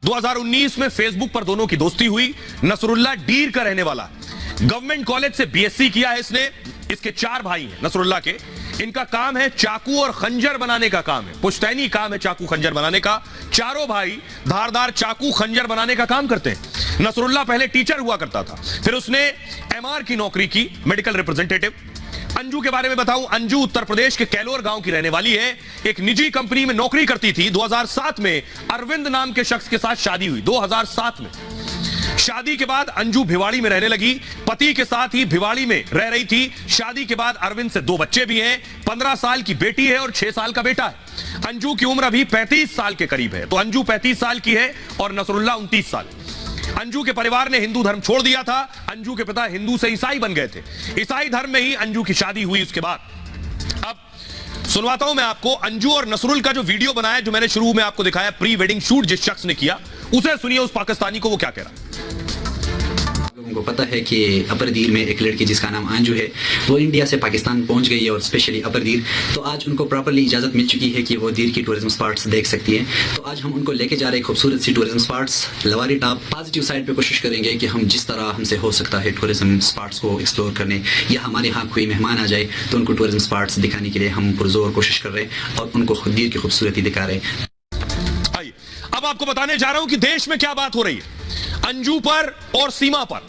2019 में फेसबुक पर दोनों की दोस्ती हुई। नसरुल्लाह डीर का रहने वाला, गवर्नमेंट कॉलेज से बीएससी किया है इसने। इसके 4 भाई हैं नसरुल्लाह के। इनका काम है चाकू और खंजर बनाने का काम है, पुश्तैनी काम है चाकू खंजर बनाने का। चारों भाई धारदार चाकू खंजर बनाने का काम करते हैं। नसरुल्लाह पहले टीचर हुआ करता था, फिर उसने एमआर की नौकरी की, मेडिकल रिप्रेजेंटेटिव। अंजू के बारे में बताऊं, अंजू उत्तर प्रदेश के कैलोर गांव की रहने वाली है। एक निजी कंपनी में नौकरी करती थी। 2007 में अरविंद नाम के शख्स के साथ शादी हुई। 2007 में शादी के बाद अंजू भिवाड़ी में रहने लगी। पति के साथ ही भिवाड़ी में रह रही थी। शादी के बाद अरविंद से 2 बच्चे भी हैं। 15 साल की बेटी है और 6 साल का बेटा है। अंजू की उम्र अभी 35 साल के करीब है। तो अंजू 35 साल की है और नसरुल्लाह 29 साल। अंजू के परिवार ने हिंदू धर्म छोड़ दिया था। अंजू के पिता हिंदू से ईसाई बन गए थे। ईसाई धर्म में ही अंजू की शादी हुई। उसके बाद अब सुनवाता हूं मैं आपको अंजू और नसरुल का जो वीडियो बनाया, जो मैंने शुरू में आपको दिखाया, प्री वेडिंग शूट जिस शख्स ने किया, उसे सुनिए उस पाकिस्तानी को वो क्या कह रहा है। लोगों को पता है कि अपरदीर में एक लड़की जिसका नाम अंजू है, वो इंडिया से पाकिस्तान पहुंच गई है और स्पेशली अपरदीर। तो आज उनको प्रॉपर्ली इजाज़त मिल चुकी है कि वो दीर की टूरिज्म स्पॉट्स देख सकती है। तो आज हम उनको लेके जा रहे हैं खूबसूरत सी टूरिज्म स्पॉट्स लवारी टॉप। पॉजिटिव साइड पे कोशिश करेंगे कि हम जिस तरह हमसे हो सकता है टूरिज्म स्पॉट्स को एक्सप्लोर करने, या हमारे यहाँ कोई मेहमान आ जाए तो उनको टूरिज्म स्पॉट्स दिखाने के लिए हम पुरजोर कोशिश कर रहे हैं और उनको दीर की खूबसूरती दिखा रहे हैं। अब आपको बताने जा रहा हूं कि देश में क्या बात हो रही है अंजू पर और सीमा पर।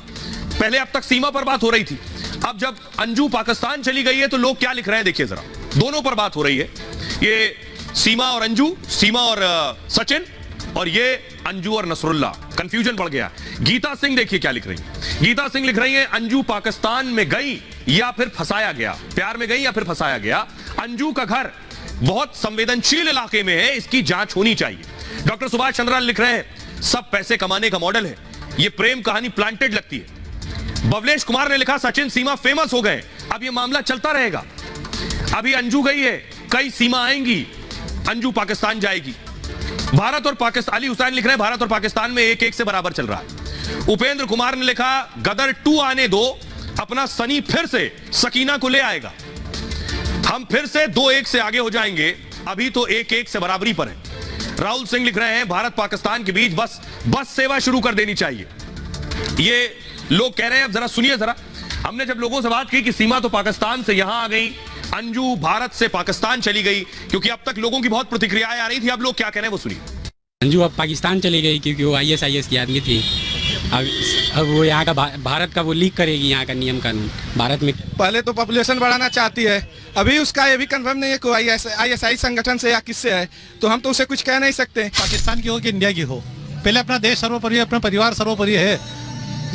पहले अब तक सीमा पर बात हो रही थी, अब जब अंजू पाकिस्तान चली गई है तो लोग क्या लिख रहे हैं देखिए जरा। दोनों पर बात हो रही है, ये सीमा और अंजू, सीमा और सचिन, और ये अंजू और नसरुल्लाह। कंफ्यूजन बढ़ गया। गीता सिंह देखिए क्या लिख रही है। गीता सिंह लिख रही है अंजू पाकिस्तान में गई या फिर फंसाया गया, प्यार में गई या फिर फंसाया गया। अंजू का घर बहुत संवेदनशील इलाके में है, इसकी जांच होनी चाहिए। डॉक्टर सुभाष चंद्राल लिख रहे हैं सब पैसे कमाने का मॉडल है, ये प्रेम कहानी प्लांटेड लगती है। बबलेश कुमार ने लिखा सचिन सीमा फेमस हो गए, अब ये मामला चलता रहेगा। अभी अंजू गई है, कई सीमा आएंगी, अंजू पाकिस्तान जाएगी। भारत और पाकिस्तान, अली हुसैन लिख रहे हैं भारत और पाकिस्तान में 1-1 से बराबर चल रहा है। उपेंद्र कुमार ने लिखा गदर 2 आने दो, अपना सनी फिर से सकीना को ले आएगा, हम फिर से 2-1 से आगे हो जाएंगे, अभी तो 1-1 से बराबरी पर है। राहुल सिंह लिख रहे हैं भारत पाकिस्तान के बीच बस सेवा शुरू कर देनी चाहिए, ये लोग कह रहे हैं। अब जरा सुनिए जरा, हमने जब लोगों से बात की कि सीमा तो पाकिस्तान से यहां आ गई, अंजू भारत से पाकिस्तान चली गई, क्योंकि अब तक लोगों की बहुत प्रतिक्रियाएं आ रही थी, अब लोग क्या कह रहे हैं वो सुनिए। अंजू अब पाकिस्तान चली गई क्योंकि वो ISIS की आदमी थी। अब वो यहाँ का भारत का वो लीक करेगी यहाँ का नियम कानून भारत में। पहले तो पॉपुलेशन बढ़ाना चाहती है, अभी उसका ये भी कंफर्म नहीं है कोई ISI संगठन से या किससे है, तो हम तो उसे कुछ कह नहीं सकते। पाकिस्तान की हो कि इंडिया की हो, पहले अपना देश सर्वोपरि, अपना परिवार सर्वोपरि है,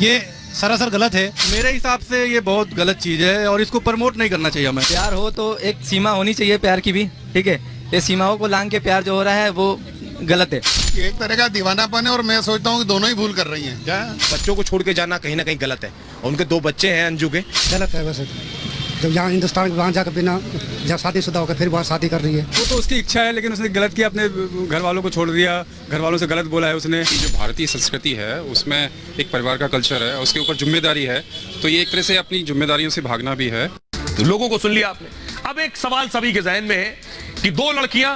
ये सरासर गलत है। मेरे हिसाब से ये बहुत गलत चीज है और इसको प्रमोट नहीं करना चाहिए हमें। प्यार हो तो एक सीमा होनी चाहिए प्यार की भी, ठीक है। ये सीमाओं को लांग के प्यार जो हो रहा है वो गलत है, एक तरह का दीवानापन है और मैं सोचता हूँ कि दोनों ही भूल कर रही हैं। क्या बच्चों को छोड़ के जाना कहीं ना कहीं गलत है, उनके 2 बच्चे हैं अंजू के। गलत है वैसे, जब यहाँ हिंदुस्तान वहाँ जाकर बिना जब शादीशुदा होकर फिर वहाँ शादी कर रही है। वो तो उसकी इच्छा है, लेकिन उसने गलत किया, अपने घर वालों को छोड़ दिया, घर वालों से गलत बोला है उसने। जो भारतीय संस्कृति है उसमें एक परिवार का कल्चर है, उसके ऊपर जिम्मेदारी है, तो ये एक तरह से अपनी जिम्मेदारियों से भागना भी है। तो लोगों को सुन लिया आपने। अब एक सवाल सभी के जहन में है कि 2 लड़कियां,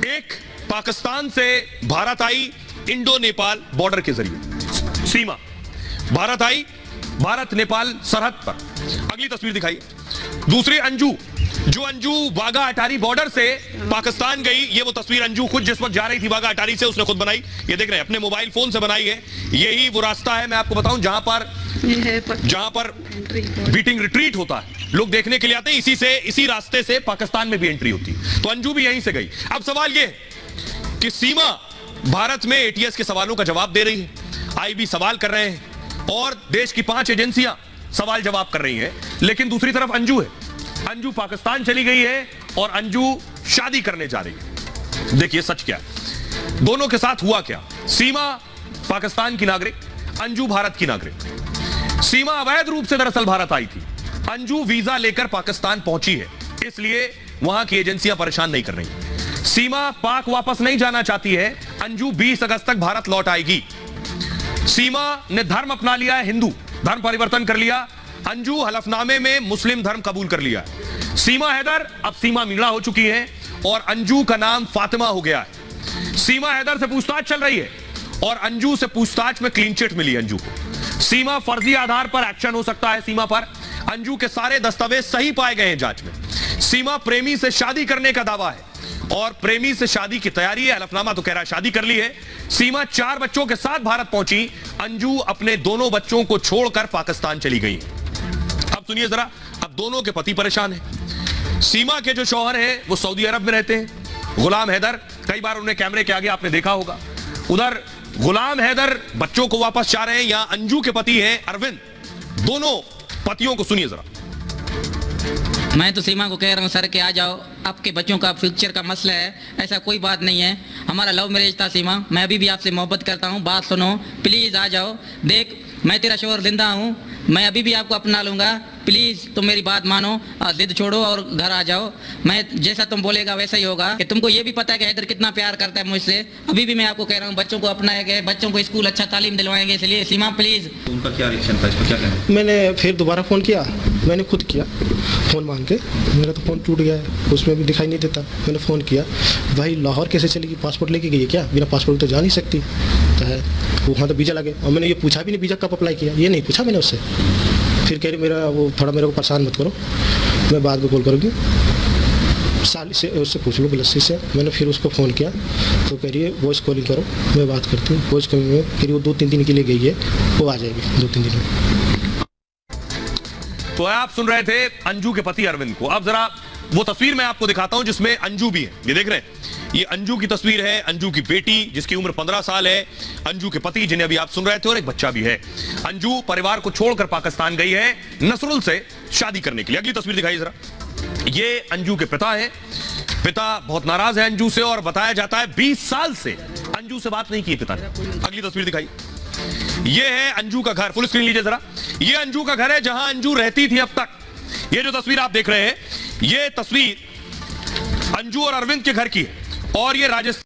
एक पाकिस्तान से भारत आई इंडो नेपाल बॉर्डर के जरिए, सीमा भारत आई, भारत नेपाल सरहद पर। अगली तस्वीर दिखाइए। दूसरी अंजू, जो अंजू वाघा अटारी बॉर्डर से पाकिस्तान गई, ये वो तस्वीर अंजू खुद जिस वक्त जा रही थी वाघा अटारी से, उसने खुद बनाई, ये देख रहे हैं अपने मोबाइल फोन से बनाई है। यही वो रास्ता है, मैं आपको बताऊं, जहां पर बीटिंग रिट्रीट होता है, लोग देखने के लिए आते हैं, इसी रास्ते से पाकिस्तान में भी एंट्री होती है। तो अंजू भी यहीं से गई। अब सवाल ये कि सीमा भारत में ATS के सवालों का जवाब दे रही है, IB सवाल कर रहे हैं और देश की 5 एजेंसियां सवाल जवाब कर रही हैं, लेकिन दूसरी तरफ अंजू है, अंजू पाकिस्तान चली गई है और अंजू शादी करने जा रही है। देखिए सच क्या है, दोनों के साथ हुआ क्या। सीमा पाकिस्तान की नागरिक, अंजू भारत की नागरिक। सीमा अवैध रूप से दरअसल भारत आई थी, अंजू वीजा लेकर पाकिस्तान पहुंची है, इसलिए वहां की एजेंसियां परेशान नहीं कर रही। सीमा पाक वापस नहीं जाना चाहती है, अंजू 20 अगस्त तक भारत लौट आएगी। सीमा ने धर्म अपना लिया है, हिंदू धर्म परिवर्तन कर लिया, अंजू हलफनामे में मुस्लिम धर्म कबूल कर लिया है। सीमा हैदर अब सीमा मीणा हो चुकी है और अंजू का नाम फातिमा हो गया है। सीमा हैदर से पूछताछ चल रही है और अंजू से पूछताछ में क्लीन चिट मिली अंजू को। सीमा फर्जी आधार पर एक्शन हो सकता है सीमा पर। अंजू के सारे दस्तावेज सही पाए गए हैं जांच में। सीमा प्रेमी से शादी करने का दावा है और प्रेमी से शादी की तैयारी है। हलफनामा तो कह रहा है शादी कर ली है। सीमा 4 बच्चों के साथ भारत पहुंची। अंजू अपने दोनों बच्चों को छोड़कर पाकिस्तान चली गई। अब सुनिए जरा, अब दोनों के पति परेशान हैं। सीमा के जो शौहर हैं वो सऊदी अरब में रहते हैं, गुलाम हैदर। कई बार उन्हें कैमरे के आगे आपने देखा होगा। उधर गुलाम हैदर बच्चों को वापस चाह रहे हैं। यहां अंजू के पति हैं अरविंद। दोनों पतियों को सुनिए जरा। मैं तो सीमा को कह रहा हूँ सर कि आ जाओ, आपके बच्चों का फ्यूचर का मसला है, ऐसा कोई बात नहीं है। हमारा लव मैरिज था सीमा, मैं अभी भी आपसे मोहब्बत करता हूँ, बात सुनो प्लीज़ आ जाओ। देख मैं तेरा शोहर जिंदा हूँ, मैं अभी भी आपको अपना लूँगा, प्लीज़ तुम मेरी बात मानो, जिद छोड़ो और घर आ जाओ। मैं जैसा तुम बोलेगा वैसा ही होगा। कि तुमको ये भी पता है कि हैदर कितना प्यार करता है मुझसे। अभी भी मैं आपको कह रहा हूँ बच्चों को अपनाएंगे, बच्चों को स्कूल अच्छा तालीम दिलवाएंगे, इसलिए सीमा प्लीज़। उनका क्या रिएक्शन था, इसको क्या कहना? मैंने फिर दोबारा फ़ोन किया, मैंने खुद किया फ़ोन मांग के। मेरा तो फ़ोन टूट गया है, उसमें भी दिखाई नहीं देता। मैंने फ़ोन किया, भाई लाहौर कैसे चलेगी, पासपोर्ट लेके गई है क्या? बिना पासपोर्ट तो जा नहीं सकती। तो है वहाँ तो वीज़ा लगे, और मैंने ये पूछा भी नहीं वीज़ा कब अप्लाई किया, ये नहीं पूछा मैंने उससे। फिर कह रही मेरा वो थोड़ा मेरे को परेशान मत करो, मैं बाद में कॉल करूँगी, साली से उससे पूछ लो गलती से। मैंने फिर उसको फ़ोन किया तो कह रही है वॉइस कॉलिंग करो, मैं बात करती हूँ। वॉइस कॉलिंग में कह रही वो 2-3 दिन के लिए गई है, वो आ जाएगी 2-3 दिन में। तो आप सुन रहे थे अंजू के पति अरविंद को। अब जरा वो तस्वीर मैं आपको दिखाता हूं जिसमें अंजू भी है। ये देख रहे हैं, ये अंजू की तस्वीर है। अंजू की बेटी जिसकी उम्र 15 साल है, अंजू के पति जिन्हें अभी आप सुन रहे थे, और एक बच्चा भी है। अंजू परिवार को छोड़कर पाकिस्तान गई है नसरुल से शादी करने के लिए। अगली तस्वीर दिखाइए जरा। ये अंजू के पिता है। पिता बहुत नाराज है अंजू से और बताया जाता है 20 साल से अंजू से बात नहीं की पिता ने। अगली तस्वीर दिखाइए। ये है अंजू का घर, फुल स्क्रीन लीजिए जरा। ये अंजू का घर है जहां अंजू रहती थी अब तक। ये जो तस्वीर आप देख रहे हैं, ये तस्वीर अंजू और अरविंद के घर की है और ये राजस्थान